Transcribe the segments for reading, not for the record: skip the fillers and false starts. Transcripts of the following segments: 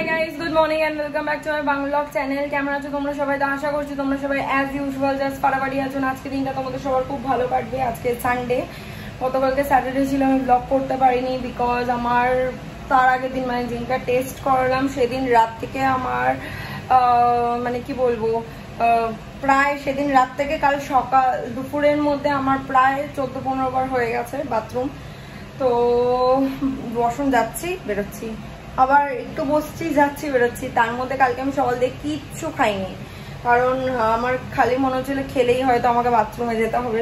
High guys, good morning and welcome back to my Bangla blog channel. কেমন আছো তোমরা সবাই? তো আশা করছি তোমরা সবাই অ্যাজ ইউজুয়াল জাস্ট পাড়াবাড়ি আছো। আজকে দিনটা তোমাদের সবার খুব ভালো কাটবে। আজকে সানডে, গতকালকে স্যাটারডে ছিল, আমি ব্লগ করতে পারিনি বিকজ আমার তার আগের দিন মানে দিনটা টেস্ট করালাম সেদিন রাত থেকে আমার মানে কি বলবো, প্রায় সেদিন রাত থেকে কাল সকাল দুপুরের মধ্যে আমার প্রায় 14-15 বার হয়ে গেছে বাথরুম। তো ওয়াশরুম যাচ্ছি বেরোচ্ছি, আবার একটু বসছি যাচ্ছি বেরোচ্ছি। তার মধ্যে কালকে আমি সকাল দিয়ে কিচ্ছু খাইনি, কারণ আমার খালি মনে হচ্ছিল খেলেই হয়তো আমাকে বাথরুমে যেতে হবে।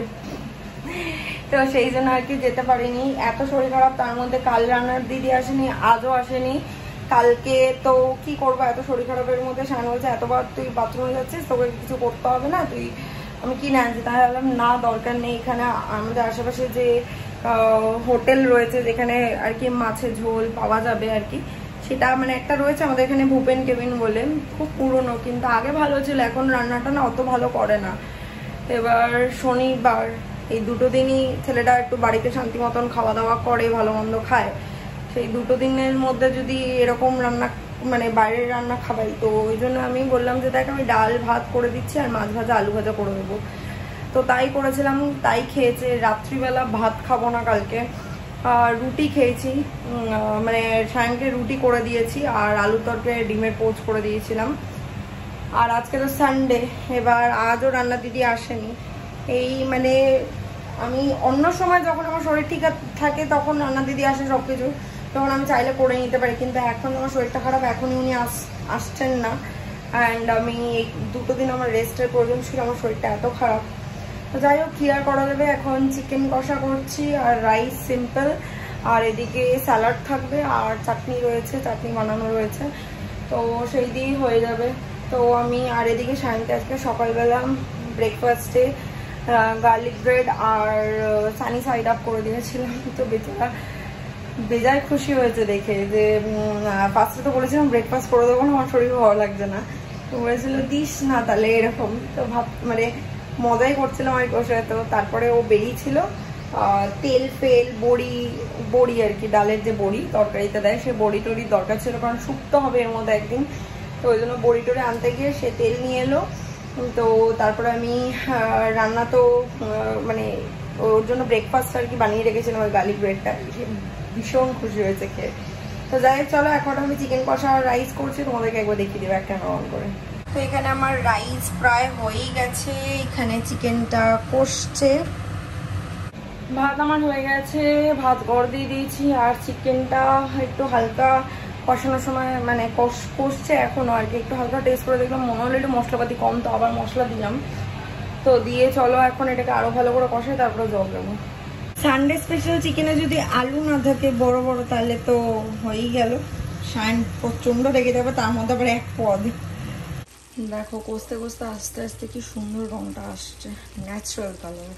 তো সেই জন্য আর কি যেতে পারিনি, এত শরীর খারাপ। তার মধ্যে কাল রান্নার দিদি আসেনি, আজও আসেনি। কালকে তো কি করবো এত শরীর খারাপের মধ্যে? সায়ন বলছে এতবার তুই বাথরুমে যাচ্ছিস, তোকে কিছু করতে হবে না, তুই আমি কি না আনছি? তাহলে বললাম না দরকার নেই, এখানে আমাদের আশেপাশে যে হোটেল রয়েছে যেখানে আর কি মাছের ঝোল পাওয়া যাবে আর কি, সেটা মানে একটা রয়েছে আমাদের এখানে ভূপেন কেবিন বলে, খুব পুরনো, কিন্তু আগে ভালো ছিল, এখন রান্নাটা না অত ভালো করে না। এবার শনিবার এই দুটো দিনই ছেলেটা একটু বাড়িতে শান্তি মতন খাওয়া দাওয়া করে, ভালো মন্দ খায়। সেই দুটো দিনের মধ্যে যদি এরকম রান্না মানে বাইরের রান্না খাবাই, তো ওই জন্য আমি বললাম যে দেখ আমি ডাল ভাত করে দিচ্ছি আর মাছ ভাজা আলু ভাজা করে দেবো। তো তাই করেছিলাম, তাই খেয়েছে। রাত্রিবেলা ভাত খাবো না কালকে, রুটি খেয়েছি, মানে সায়নকে রুটি করে দিয়েছি আর আলু তরকারি ডিমের পোচ করে দিয়েছিলাম। আর আজকে তো সানডে, এবার আজও রান্না দিদি আসেনি। এই মানে আমি অন্য সময় যখন আমার শরীর ঠিক থাকে তখন রান্না দিদি আসে সব কিছু, তখন আমি চাইলে করে নিতে পারি, কিন্তু এখন আমার শরীরটা খারাপ, এখনই উনি আসছেন না। অ্যান্ড আমি এই দুটো দিন আমার রেস্টের প্রয়োজন ছিল, আমার শরীরটা এত খারাপ। তো যাই হোক, ক্লিয়ার করা যাবে। এখন চিকেন কষা করছি আর রাইস সিম্পল, আর এদিকে স্যালাড থাকবে আর চাটনি রয়েছে, চাটনি বানানো রয়েছে, তো সেই দিয়েই হয়ে যাবে। তো আমি আর এদিকে সায়নকে আজকে সকালবেলা ব্রেকফাস্টে গার্লিক ব্রেড আর সানি সাইড আপ করে দিয়েছিলাম। তো বেজায় খুশি হয়েছে দেখে, যে ফার্স্টে তো বলেছিলাম ব্রেকফাস্ট করে দেবো না, আমার শরীর ভালো লাগছে না, তো বলেছিল দিস না তাহলে এরকম। তো মানে মজাই করছিলাম আর বসে। তো তারপরে ও বেরিয়েছিল, তেল ফেল বড়ি আর কি, ডালের যে বড়ি তরকারিতে দেয়, সে বড়ি টড়ির দরকার ছিল, কারণ শুকতে হবে এর মধ্যে একদিন। তো ওই জন্য বড়ি টড়ি আনতে গিয়ে সে তেল নিয়ে এলো। তো তারপরে আমি রান্না তো মানে ওর জন্য ব্রেকফাস্ট আর কি বানিয়ে রেখেছিলাম, ওই গার্লিক ব্রেডটা, ভীষণ খুশি হয়েছে খেয়ে। তো যাই হোক চলো, এখন আমি চিকেন কষা আর রাইস করছি, তোমাদেরকে একবার দেখিয়ে দেবো একটা অন করে। তো এখানে আমার রাইস প্রায় হয়েই গেছে, এখানে চিকেনটা কষছে, ভাত আমার হয়ে গেছে, ভাত গড় দিয়ে দিয়েছি, আর চিকেনটা একটু হালকা কষানোর সময় মানে কষছে এখনো আর কি, একটু হালকা টেস্ট করে দেখলাম, মনে হলো একটু মশলাপাতি কম, তো আবার মশলা দিলাম। তো দিয়ে চলো এখন এটাকে আরো ভালো করে কষাই, তারপরে জল দেবো। সানডে স্পেশাল চিকেনে যদি আলু না থাকে বড় বড়, তাহলে তো হয়েই গেল। সায়ন প্রচন্ড রেগে যাবে, তার মধ্যে আবার এক পদ। দেখো কষতে কষতে আস্তে আস্তে কি সুন্দর রংটা আসছে, ন্যাচারাল কালার।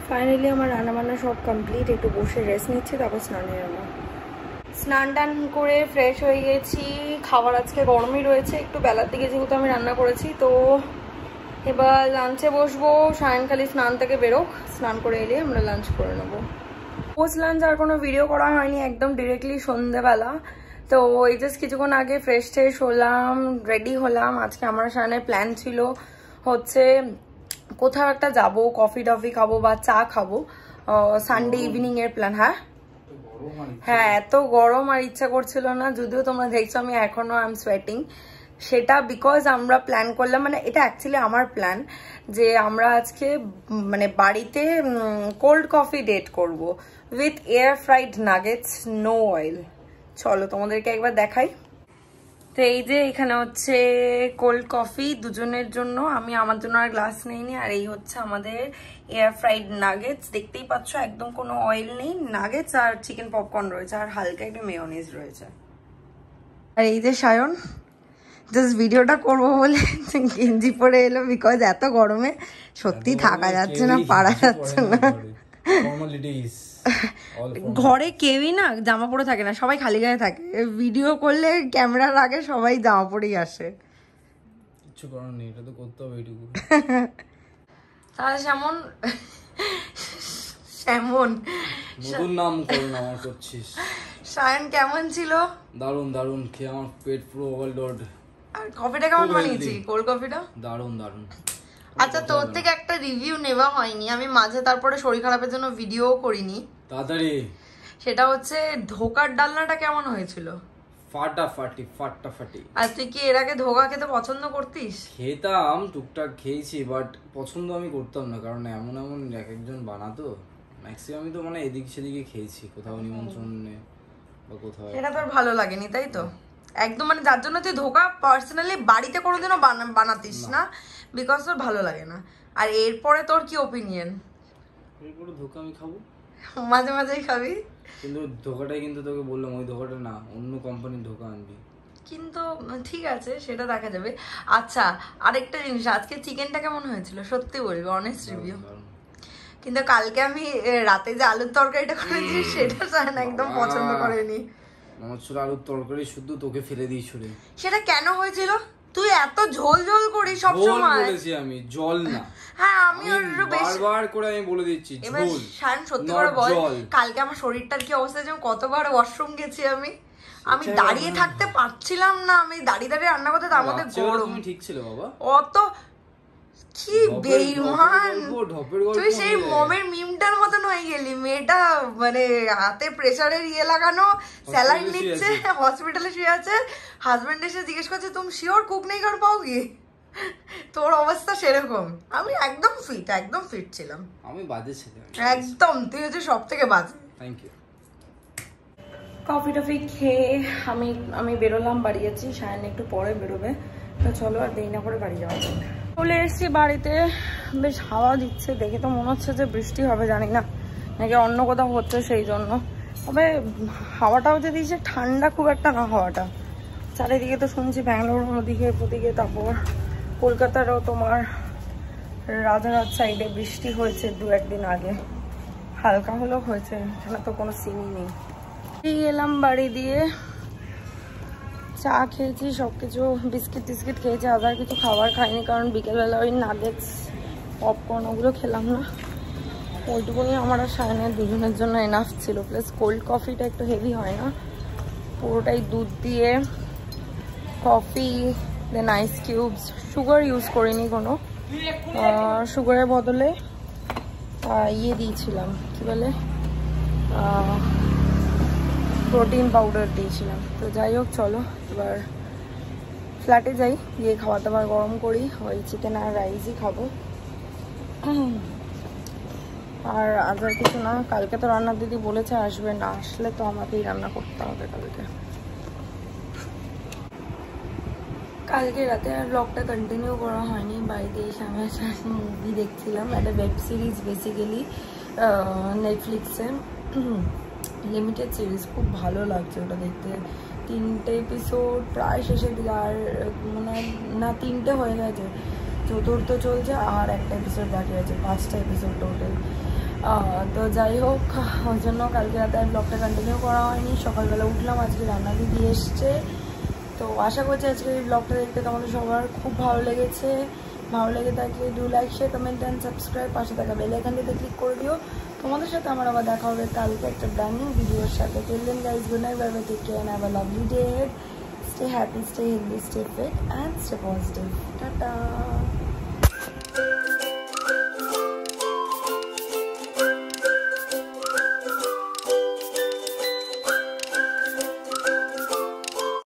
ফাইনালি আমার রান্নাবান্না সব কমপ্লিট, একটু বসে রেস্ট নিচ্ছি, তারপর স্নানে যাবো। স্নান টান করে ফ্রেশ হয়ে গেছি। খাবার আজকে গরমই রয়েছে, একটু বেলার দিকে যেহেতু আমি রান্না করেছি। তো এবার লাঞ্চে বসবো। সায়নকালী স্নান থেকে বেরোক, স্নান করে এলে আমরা লাঞ্চ করে নেবো। পোস্ট লাঞ্চ আর কোনো ভিডিও করা হয়নি, একদম ডিরেক্টলি সন্ধ্যেবেলা। তো এই জাস্ট কিছুক্ষণ আগে ফ্রেশ ট্রেশ হলাম, রেডি হলাম। আজকে আমার সায়নের প্ল্যান ছিল হচ্ছে কোথাও একটা যাব, কফি টফি খাবো বা চা খাবো, সানডে ইভিনিং এর প্ল্যান। হ্যাঁ এত গরম আর ইচ্ছা করছিল না, যদিও তোমরা দেখছো আমি এখনো আই এম সোয়েটিং। সেটা বিকজ আমরা প্ল্যান করলাম, মানে এটা অ্যাকচুয়ালি আমার প্ল্যান, যে আমরা আজকে মানে বাড়িতে কোল্ড কফি ডেট করব with air fried nuggets, no oil. চলো তোমাদেরকে একবার দেখাই। তো এই যে এখানে হচ্ছে কোল্ড কফি দুজনের জন্য, আমি আমার জন্য আর গ্লাস নেইনি। আর এই হচ্ছে আমাদের এয়ার ফ্রাইড নাগেটস, দেখতেই পাচ্ছ একদম কোনো অয়েল নেই, নাগেটস আর চিকেন পপকর্ন রয়েছে, আর হালকা একটু মেয়োনিজ রয়েছে। আর এই যে সায়ন জাস্ট ভিডিওটা করবো বলে গেঞ্জি পরে এলো, বিকজ এত গরমে সত্যি থাকা যাচ্ছে না, পারা যাচ্ছে না। ঘরে কেউই না জামা পরে থাকে না, সবাই খালি গায়ে থাকে। ভিডিও করলে ক্যামেরার আগে সবাই জামা পরেই আসে, কিছু করার নেই, এটা তো করতে হবে এইটুকু। তাহলে যেমন নতুন নাম করছিস সায়ন কেমন ছিল? দারুন দারুন, খেয়ে আমার পেট পুরো ওভারলোড। আর কফিটা কেমন বানিয়েছি? কোল্ড কফিটা দারুন দারুন। আচ্ছা, তোর থেকে একটা রিভিউ নেওয়া হয়নি, আমি মাঝে তারপরে শরীর খারাপের জন্য ভিডিও করিনি। তাড়াতাড়ি। সেটা হচ্ছে ধোকার ডালনাটা কেমন হয়েছিল? ফাটাফাটি। আর তুই কি এর আগে ধোকা খেতে পছন্দ করতিস? খেতাম, টুকটাক খেয়েছি, বাট পছন্দ আমি করতাম না, কারণ এমন এমন এক একজন বানাতো। ম্যাক্সিমামই তো মানে এদিক সেদিকে খেয়েছি, কোথাও নিমন্ত্রণে বা কোথাও। এটা তোর ভালো লাগেনি তাই তো? একদম মানে যার জন্য তুই ধোকা পার্সোনালি বাড়িতে কোনোদিনও বানাতিস না, বিকজ তোর ভালো লাগে না। আর এরপরে তোর কি ওপিনিয়ন? এরপরে ধোকা আমি খাবো, মাঝে মাঝেই খাবি, কিন্তু ধোকাটাই কিন্তু তোকে বললাম ওই ধোকাটা না, অন্য কোম্পানির ধোকা আনবি। কিন্তু ঠিক আছে, সেটা দেখা যাবে। আচ্ছা, আরেকটা জিনিস, আজকে চিকেনটা কেমন হয়েছিল সত্যি বলবি, অনেস্ট রিভিউ। কিন্তু কালকে আমি রাতে যে আলুর তরকারিটা করেছি সেটা সায়ন একদম পছন্দ করেনি। আমার ছোট আলুর তরকারি শুধু তোকে ফেলে দিই ছুড়ে। সেটা কেন হয়েছিল? তুই এত ঝোল ঝোল করিস সব সময়। বলেছি আমি জল না। হ্যাঁ, আমি বারবার করে আমি বলে দিচ্ছি এবার সায়ন সত্যি করে বল, কালকে আমার শরীরটার কি অবস্থা, যেমন কতবার ওয়াশরুম গেছি আমি দাঁড়িয়ে থাকতে পারছিলাম না, আমি দাঁড়িয়ে দাঁড়িয়ে রান্না করতে, তার মধ্যে গরম। ঠিক ছিল বাবা। অত কি বেঈমান তুই, সেই মমের মিমটার মতন হয়ে গেলি। মেয়েটা মানে হাতে প্রেসারের লাগানো, স্যালাইন নিচ্ছে, হসপিটালে শুয়ে আছে, হাজবেন্ড এসে জিজ্ঞেস করছে তুমি শিওর কুক নেই কর পাওগি? তোর অবস্থা সেরকম। আমি একদম ফিট ছিলাম। আমি বাজে ছিলাম একদম, তুই হচ্ছে সব থেকে বাজে। Thank you. কফি টফি খেয়ে আমি বেরোলাম, বাড়ি যাচ্ছি। সায়ন একটু পরে বেরোবে, তো চলো আর দেরি না করে বাড়ি যাওয়া যাক। চলে এসছি বাড়িতে, বেশ হাওয়া দিচ্ছে, দেখে তো মনে হচ্ছে যে বৃষ্টি হবে, জানি না নাকি অন্য কোথাও হচ্ছে সেই জন্য। তবে হাওয়াটাও যে দিয়েছে, ঠান্ডা খুব একটা না হাওয়াটা। চারিদিকে তো শুনছি ব্যাঙ্গালোর ওদিকে, তারপর কলকাতারও তোমার রাজারহাট সাইডে বৃষ্টি হয়েছে 2-1 দিন আগে, হালকা হলেও হয়েছে, এখানে তো কোনো সিনই নেই। এলাম বাড়ি দিয়ে, চা খেয়েছি, সবকিছু বিস্কিট টিস্কিট খেয়েছি, আদার কিছু খাবার খাইনি, কারণ বিকেলবেলা ওই নাগেটস পপকর্ন ওগুলো খেলাম না। ওইটুকুনি আমার আর সায়নের দুজনের জন্য এনাফ ছিল। প্লাস কোল্ড কফিটা একটু হেভি হয় না, পুরোটাই দুধ দিয়ে কফি, দেন আইস কিউবস, সুগার ইউজ করিনি কোনো, সুগারের বদলে দিয়েছিলাম কি বলে প্রোটিন পাউডার দিয়েছিলাম। তো যাই হোক, চলো এবার ফ্ল্যাটে যাই, গিয়ে খাবার দাবার গরম করি, ওই চিকেন আর রাইসই খাবো। আর আজকে কিছু না, কালকে তো রান্নার দিদি বলেছে আসবে, না আসলে তো আমাকেই রান্না করতে হবে কালকে রাতে আর ব্লগটা কন্টিনিউ করা হয়নি। বাড়িতে এসে আমি একটা মুভি দেখছিলাম, একটা ওয়েব সিরিজ, বেসিক্যালি নেটফ্লিক্সে লিমিটেড সিরিজ, খুব ভালো লাগছে ওটা দেখতে। 3টে এপিসোড প্রায় শেষের দিকে, আর মানে না 3টে হয়ে গেছে, 4র্থ চলছে, আর একটা এপিসোড বাকি আছে, 5টা এপিসোড টোটাল। তো যাই হোক, ওই জন্য কালকে রাতে আর ব্লগটা কন্টিনিউ করা হয়নি। সকালবেলা উঠলাম, আজকে রান্না দিদি এসছে, তো আশা করছি আজকে এই ব্লগটা দেখতে তোমাদের সবার খুব ভালো লেগেছে। ভালো লেগে থাকলে do like, share, comment and subscribe, পাশে থাকা বেল আইকনটিতে ক্লিক করে দিও। তোমাদের সাথে আমার আবার দেখা হবে কালকে একটা ব্র্যান্ড নিউ ভিডিওর সাথে। Till then guys, good night, bye bye, take care and have a lovely day. Stay happy, stay healthy, stay fit and stay positive. Tata.